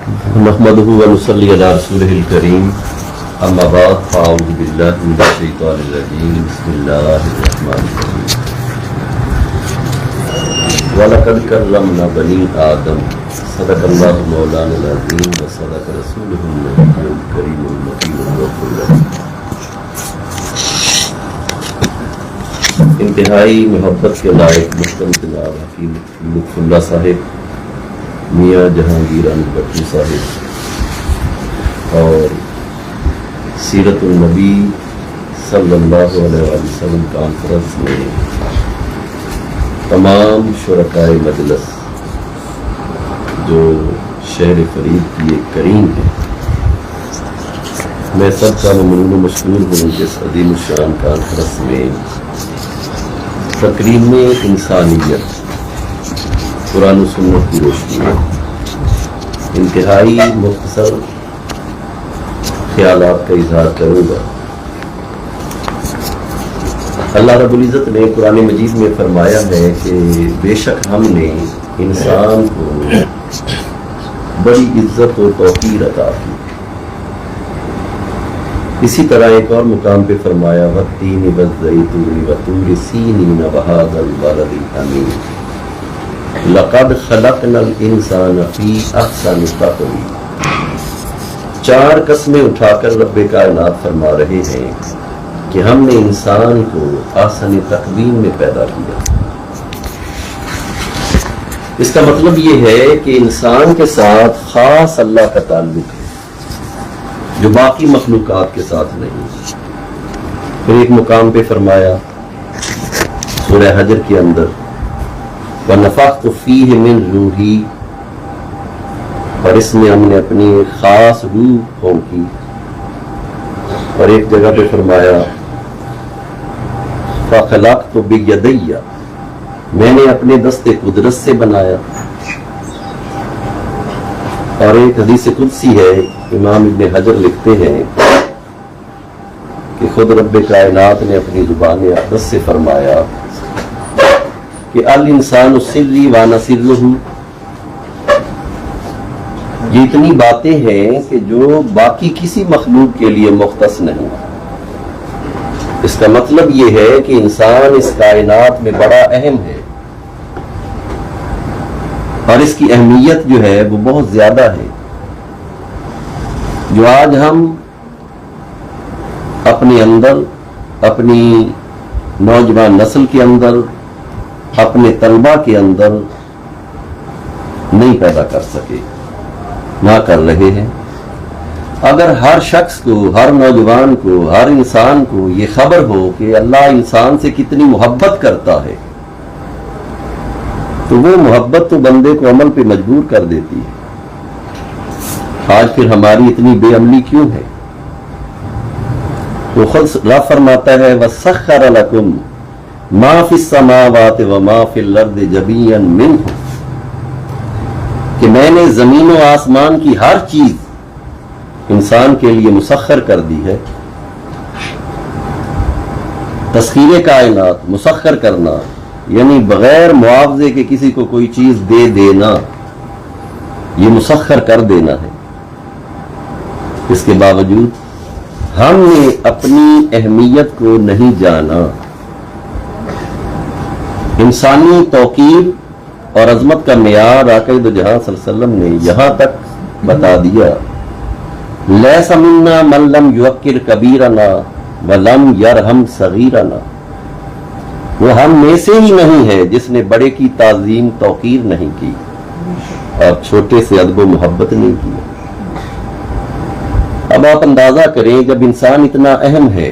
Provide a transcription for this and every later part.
نحمده ونصلي على رسوله الكريم اما بعد فاعوذ بالله من الشيطان الرجيم بسم الله الرحمن الرحيم ولقد كرمنا بني آدم صدق الله مولانا العظيم وصدق رسوله النبي الكريم المكين الوفي انتہائی محبت کے لائق محترم جناب حکیم لطف اللہ صاحب میاں جہانگیر بٹو صاحب اور سیرت النبی صلی اللہ علیہ وسلم کانفرنس میں تمام شرکائے مجلس جو شہر فرید کی ایک کریم ہے، میں سب کا ممنون و مشکور ہوں کہ اس عظیم الشان کانفرنس میں تقریم انسانیت قرآن و سنت کی روشنی میں انتہائی مختصر خیالات کا اظہار کروں گا۔ اللہ رب العزت نے قرآن مجید میں فرمایا ہے کہ بے شک ہم نے انسان کو بڑی عزت و توقیر عطا کی۔ اسی طرح ایک اور مقام پہ فرمایا والتین والزیتون وطور سینین وہذا البلد الامین لقد خلقنا الانسان فی احسن تقویم۔ چار قسمیں اٹھا کر رب کائنات فرما رہے ہیں کہ ہم نے انسان کو احسن تقویم میں پیدا کیا۔ اس کا مطلب یہ ہے کہ انسان کے ساتھ خاص اللہ کا تعلق ہے جو باقی مخلوقات کے ساتھ نہیں۔ پھر ایک مقام پہ فرمایا سورہ حجر کے اندر وَنَفَخْتُ فِيهِ مِن رُوحِي، اور اس میں ہم نے اپنی ایک خاص روح پھونکی۔ اور ایک جگہ پہ فرمایا فَخَلَقْتُ بِيَدَيَّ، میں نے اپنے دست قدرت سے بنایا۔ اور ایک حدیث قدسی ہے، امام ابن حجر لکھتے ہیں کہ خود رب کائنات نے اپنی زبان اقدس سے فرمایا کہ الانسان سری وانا سرہ، یہ اتنی باتیں ہیں کہ جو باقی کسی مخلوق کے لیے مختص نہیں۔ اس کا مطلب یہ ہے کہ انسان اس کائنات میں بڑا اہم ہے اور اس کی اہمیت جو ہے وہ بہت زیادہ ہے۔ جو آج ہم اپنے اندر، اپنی نوجوان نسل کے اندر، اپنے طلبہ کے اندر نہیں پیدا کر سکے، نہ کر رہے ہیں۔ اگر ہر شخص کو، ہر نوجوان کو، ہر انسان کو یہ خبر ہو کہ اللہ انسان سے کتنی محبت کرتا ہے تو وہ محبت تو بندے کو عمل پہ مجبور کر دیتی ہے۔ آج پھر ہماری اتنی بے عملی کیوں ہے؟ وہ خود رب فرماتا ہے وَسَخَّرَ لَكُمْ مَا فِي السَّمَاوَاتِ وَمَا فِي الْأَرْضِ جَمِيعًا مِنْهُ، کہ میں نے زمین و آسمان کی ہر چیز انسان کے لیے مسخر کر دی ہے۔ تسخیر کائنات، مسخر کرنا یعنی بغیر معاوضے کے کسی کو کوئی چیز دے دینا، یہ مسخر کر دینا ہے۔ اس کے باوجود ہم نے اپنی اہمیت کو نہیں جانا۔ انسانی توقیر اور عظمت کا معیار آقا دو جہاں صلی اللہ علیہ وسلم نے یہاں تک بتا دیا لیس منا من لم یوقر کبیرنا ولم یرحم صغیرنا، وہ ہم میں سے ہی نہیں ہے جس نے بڑے کی تعظیم توقیر نہیں کی اور چھوٹے سے ادب و محبت نہیں کی۔ اب آپ اندازہ کریں جب انسان اتنا اہم ہے،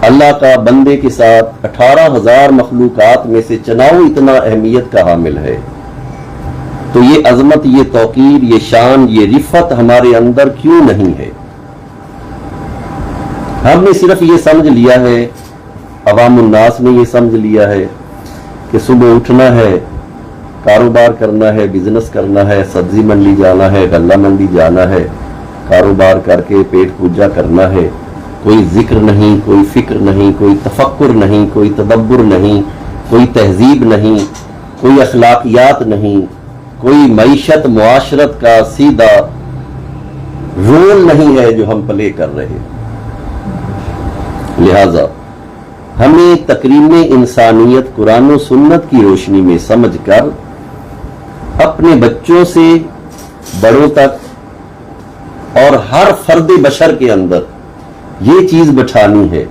اللہ کا بندے کے ساتھ 18,000 مخلوقات میں سے چناؤ اتنا اہمیت کا حامل ہے، تو یہ عظمت، یہ توقیر، یہ شان، یہ رفت ہمارے اندر کیوں نہیں ہے؟ ہم نے صرف یہ سمجھ لیا ہے، عوام الناس نے یہ سمجھ لیا ہے کہ صبح اٹھنا ہے، کاروبار کرنا ہے، بزنس کرنا ہے، سبزی منڈی جانا ہے، غلہ منڈی جانا ہے، کاروبار کر کے پیٹ پوجا کرنا ہے، کوئی ذکر نہیں، کوئی فکر نہیں، کوئی تفکر نہیں، کوئی تدبر نہیں، کوئی تہذیب نہیں، کوئی اخلاقیات نہیں، کوئی معیشت معاشرت کا سیدھا رول نہیں ہے جو ہم پلے کر رہے ہیں۔ لہذا ہمیں تکریم انسانیت قرآن و سنت کی روشنی میں سمجھ کر اپنے بچوں سے بڑوں تک اور ہر فرد بشر کے اندر یہ چیز بٹھانی ہے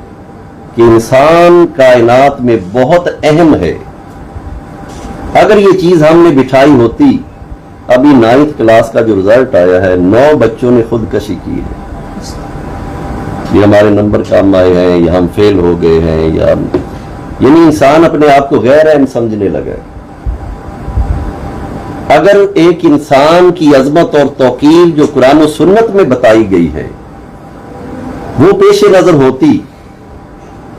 کہ انسان کائنات میں بہت اہم ہے۔ اگر یہ چیز ہم نے بٹھائی ہوتی، ابھی 9th کلاس کا جو رزلٹ آیا ہے 9 بچوں نے خودکشی کی ہے، یہ ہمارے نمبر کم آئے ہیں یا ہم فیل ہو گئے ہیں، یا یعنی انسان اپنے آپ کو غیر اہم سمجھنے لگا ہے۔ اگر ایک انسان کی عظمت اور توقیر جو قرآن و سنت میں بتائی گئی ہے وہ پیش نظر ہوتی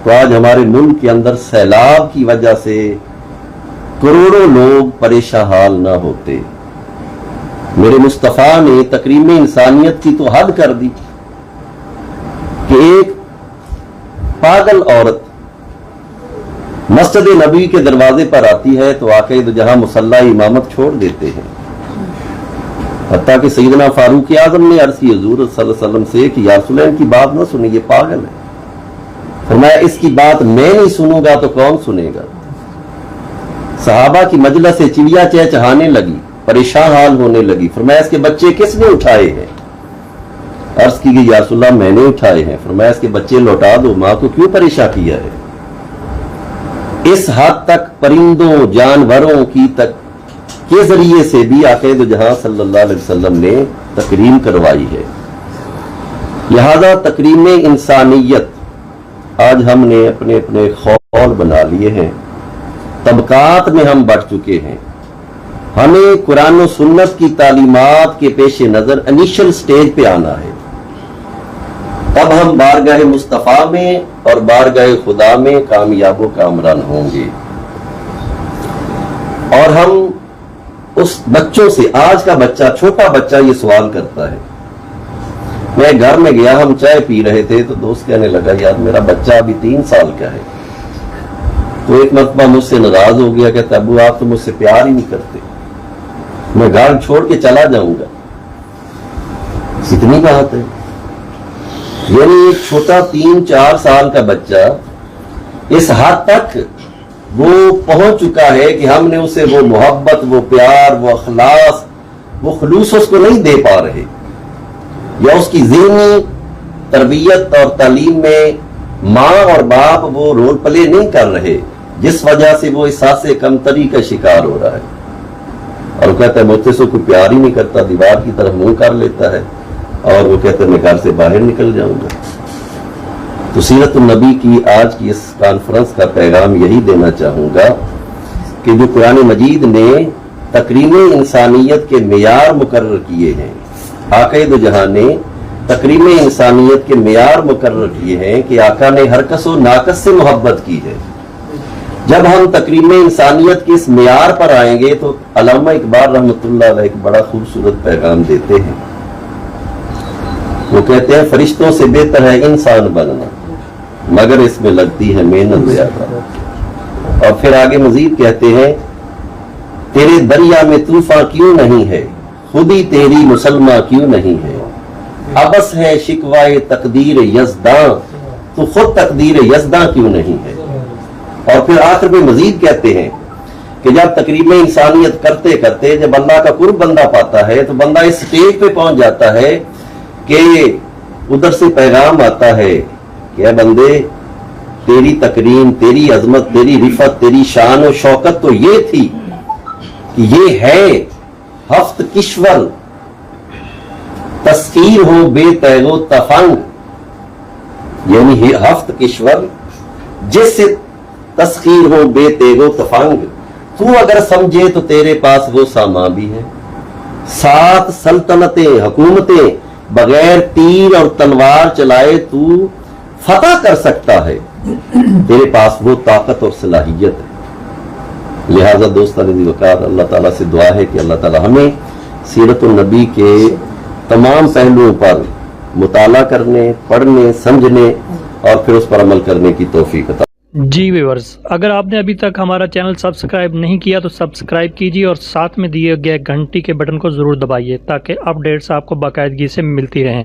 تو آج ہمارے ملک کے اندر سیلاب کی وجہ سے کروڑوں لوگ پریشان حال نہ ہوتے۔ میرے مصطفیٰ نے تکریم انسانیت کی تو حد کر دی کہ ایک پاگل عورت مسجد نبوی کے دروازے پر آتی ہے تو آقا دو جہاں مصلی امامت چھوڑ دیتے ہیں، حتیٰ کہ سیدنا فاروق اعظم نے عرض کی حضور صلی اللہ علیہ وسلم سے کہ یا رسول اللہ کی بات نہ سنیں، یہ پاگل ہے۔ فرمایا اس کی بات میں نہیں سنوں گا تو کون سنے گا؟ صحابہ کی مجلس سے چڑیا چہچہانے لگی، پریشان حال ہونے لگی۔ فرمایا اس کے بچے کس نے اٹھائے ہیں؟ عرض کی گئی یا رسول اللہ میں نے اٹھائے ہیں۔ فرمایا اس کے بچے لوٹا دو، ماں کو کیوں پریشان کیا ہے؟ اس حد تک پرندوں جانوروں کی کے ذریعے سے بھی آقا دو جہاں صلی اللہ علیہ وسلم نے تکریم کروائی ہے۔ لہذا تکریم انسانیت آج ہم نے اپنے اپنے خول بنا لیے ہیں، طبقات میں ہم بٹ چکے ہیں۔ ہمیں قرآن و سنت کی تعلیمات کے پیش نظر انیشل سٹیج پہ آنا ہے، تب ہم بارگاہ مصطفیٰ میں اور بارگاہ خدا میں کامیاب و کامران ہوں گے۔ اور ہم اس بچوں سے، آج کا بچہ، چھوٹا بچہ یہ سوال کرتا ہے۔ میں گھر میں گیا، ہم چائے پی رہے تھے تو دوست کہنے لگا یار میرا بچہ ابھی 3 سال کا ہے۔ تو ایک مرتبہ مجھ سے ناراض ہو گیا، کہتا ابو آپ تو مجھ سے پیار ہی نہیں کرتے، میں گھر چھوڑ کے چلا جاؤں گا۔ اتنی بات ہے، یعنی ایک چھوٹا 3-4 سال کا بچہ اس حد تک وہ پہنچ چکا ہے کہ ہم نے اسے وہ محبت، وہ پیار، وہ اخلاص، وہ خلوص اس کو نہیں دے پا رہے، یا اس کی ذہنی تربیت اور تعلیم میں ماں اور باپ وہ رول پلے نہیں کر رہے، جس وجہ سے وہ احساس کمتری کا شکار ہو رہا ہے۔ اور وہ کہتا ہے مجھ سے کوئی پیار ہی نہیں کرتا، دیوار کی طرف منہ کر لیتا ہے، اور وہ کہتے ہیں میں گھر سے باہر نکل جاؤں گا۔ تو سیرت النبی کی آج کی اس کانفرنس کا پیغام یہی دینا چاہوں گا کہ جو قرآن مجید نے تکریم انسانیت کے معیار مقرر کیے ہیں، آقا دو جہاں نے تکریم انسانیت کے معیار مقرر کیے ہیں کہ آقا نے ہر کس و ناقص سے محبت کی ہے۔ جب ہم تکریم انسانیت کے اس معیار پر آئیں گے تو علامہ اقبال رحمۃ اللہ علیہ ایک بڑا خوبصورت پیغام دیتے ہیں۔ وہ کہتے ہیں فرشتوں سے بہتر ہے انسان بننا، مگر اس میں لگتی ہے محنت زیادہ۔ اور پھر آگے مزید کہتے ہیں تیرے دریا میں طوفان کیوں نہیں ہے، خودی تیری مسلمہ کیوں نہیں ہے، ابس ہے شکوائے تقدیر یزداں، تو خود تقدیر یزداں کیوں نہیں ہے۔ اور پھر آخر میں مزید کہتے ہیں کہ جب تکریم انسانیت کرتے کرتے جب اللہ کا قرب بندہ پاتا ہے تو بندہ اس سٹیج پہ پہنچ جاتا ہے کہ ادھر سے پیغام آتا ہے کہ اے بندے تیری تکریم، تیری عظمت، تیری رفعت، تیری شان و شوکت تو یہ تھی کہ یہ ہے ہفت کشور تسخیر ہو بے تیغ و تفنگ، یعنی ہفت کشور جس سے تسخیر ہو بے تیغ و تفنگ، تو اگر سمجھے تو تیرے پاس وہ سامان بھی ہے، 7 سلطنتیں حکومتیں بغیر تیر اور تلوار چلائے تو فتح کر سکتا ہے، تیرے پاس وہ طاقت اور صلاحیت ہے۔ لہذا دوستان ذی وقار اللہ تعالیٰ سے دعا ہے کہ اللہ تعالیٰ ہمیں سیرت النبی کے تمام پہلوؤں پر مطالعہ کرنے، پڑھنے، سمجھنے اور پھر اس پر عمل کرنے کی توفیق عطا جی ویورز، اگر آپ نے ابھی تک ہمارا چینل سبسکرائب نہیں کیا تو سبسکرائب کیجیے اور ساتھ میں دیے گئے گھنٹی کے بٹن کو ضرور دبائیے تاکہ اپڈیٹس آپ کو باقاعدگی سے ملتی رہیں۔